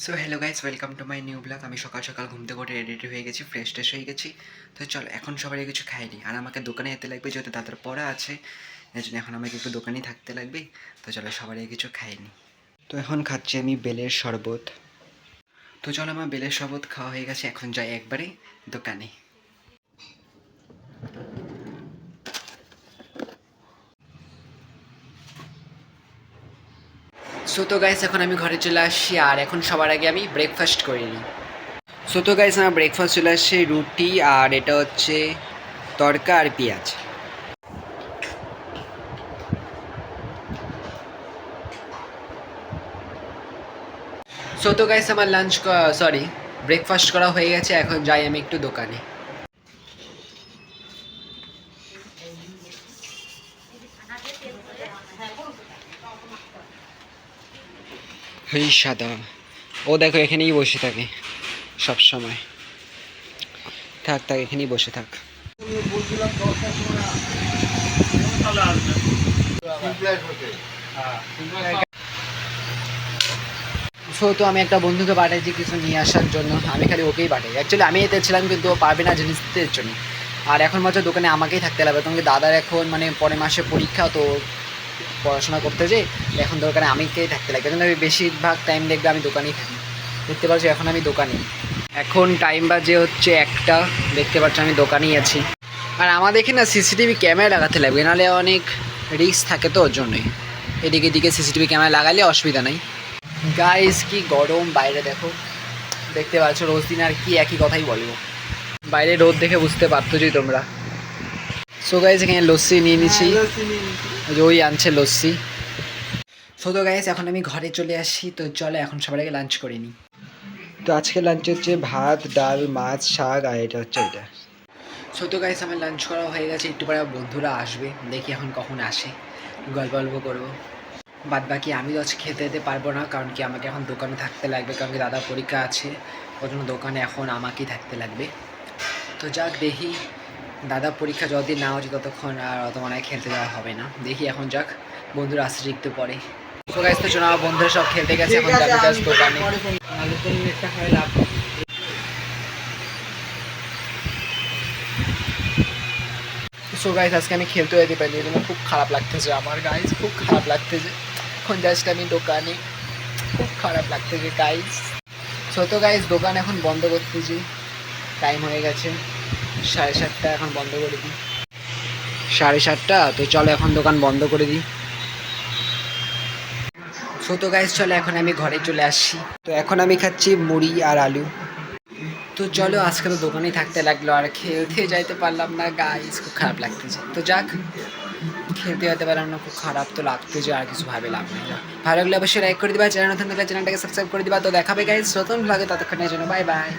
So hello guys, welcome to my new blog. আমি সকাল সকাল ঘুম থেকে উঠে রেডি হয়ে গেছি, ফ্রেশ ট্রেশ হয়ে গেছি। তো চলো এখন সবাই কিছু খাইনি, আর আমাকে দোকানে যেতে লাগবে, যেহেতু দাদার পড়া আছে, এই জন্য এখন আমাকে একটু দোকানেই থাকতে লাগবে। তো চলো সবাই কিছু খাইনি। তো এখন খাচ্ছি আমি বেলের শরবত। তো চলো আমার বেলের শরবত খাওয়া হয়ে গেছে, এখন যাই একবারে দোকানে। সো তো গাইস এখন আমি ঘরে চলে আসছি, আর এখন সবার আগে আমি ব্রেকফাস্ট করে নিই। সো তো গাইস আমার ব্রেকফাস্ট চলে আসছে, রুটি আর এটা হচ্ছে তড়কা আর পেঁয়াজ। সো তো গাইস আমার ব্রেকফাস্ট করা হয়ে গেছে, এখন যাই আমি একটু দোকানে। এই সাদা, ও দেখো এখানেই বসে থাকে সব সময়। থাক থাক, এখানেই বসে থাক। সো তো আমি একটা বন্ধুকে পাঠাইছি কিছু নিয়ে আসার জন্য, আমি খালি ওকেই পাঠাই। অ্যাকচুয়ালি আমি এতে ছিলাম, কিন্তু ও পারবে না জিনিস দিতে জন্য। আর এখন মাত্র দোকানে আমাকেই থাকতে লাগবে, কারণ কি দাদার এখন মানে পরের মাসে পরীক্ষা, তো পড়াশোনা করতে যাই, এখন দোকানে আমাকেই থাকতে লাগবে। কিন্তু আমি বেশিরভাগ টাইম দেখবে আমি দোকানেই থাকি। দেখতে পাচ্ছি এখন আমি দোকানে, এখন টাইম বাজে হচ্ছে 1টা। দেখতে পাচ্ছি আমি দোকানেই আছি। আর আমাদের এখানে না সিসিটিভি ক্যামেরা লাগাতে লাগবে, নাহলে অনেক রিস্ক থাকে, তো ওর জন্যই এদিকে এদিকে সিসিটিভি ক্যামেরা লাগালে অসুবিধা নেই। গাইস কি গরম বাইরে দেখো, দেখতে পাচ্ছ রোজ দিন আর কি একই কথাই বলবো। বাইরে রোদ দেখে বুঝতে পারতো যে তোমরা। সো গাইস এখানে লস্যি নিয়ে নিচ্ছি, ওই আনছে লস্যি। সো তো গাইস এখন আমি ঘরে চলে আসি, তো চলো এখন সবার আগে লাঞ্চ করে নিই। তো আজকে লাঞ্চ হচ্ছে ভাত, ডাল, মাছ, শাক, আর এটা হচ্ছে এটা। সো তো গাইস আমার লাঞ্চ করা হয়ে গেছে, একটু পরে বন্ধুরা আসবে, দেখি এখন কখন আসে, গল্প গল্প করবো। বাদ বাকি আমি তো আজকে খেতে যেতে পারবো না, কারণ কি আমাকে এখন দোকানে থাকতে লাগবে, কারণ কি দাদার পরীক্ষা আছে, ওই জন্য দোকানে এখন আমাকেই থাকতে লাগবে। তো যাক দেখি, দাদা পরীক্ষা যতদিন না হচ্ছে ততক্ষণ আর অত মনে হয় খেলতে যাওয়া হবে না। দেখি এখন যাক, বন্ধুরা আসতে একটু পরে। তো গাইস তো শোনা, বন্ধুরা সব খেলতে গেছে, এখন যাবে জাস্ট দোকানে। সো গাইস আজকে আমি খেলতে যেতে পারিনি, এই জন্য খুব খারাপ লাগতেছে আমার গাইস, খুব খারাপ লাগতেছে। এখন জাস্ট আমি দোকানে, খুব খারাপ লাগতেছে গাইস। সো তো গাইস দোকান এখন বন্ধ করতেছি, টাইম হয়ে গেছে 7:30। এখন বন্ধ করে দিই 7:30। তো চলো এখন দোকান বন্ধ করে দিই। সো তো গাইস চলো এখন আমি ঘরে চলে আসছি, তো এখন আমি খাচ্ছি মুড়ি আর আলু। তো চলো আজকে তো দোকানেই থাকতে লাগলো, আর খেলতে যাইতে পারলাম না গাইস, খুব খারাপ লাগতেছে। তো যাক, খেলতে যেতে পারলাম না, খুব খারাপ তো লাগতেছে, আর কিছু ভাবে লাভ নেই। ভালো লাগলে অবশ্যই লাইক করে দিবা, চ্যানেল নতুন থাকলে চ্যানেলটাকে সাবস্ক্রাইব করে দিবা। তো দেখাবে গাইস নতুন লাগে, ততক্ষণের জন্য বাই বাই।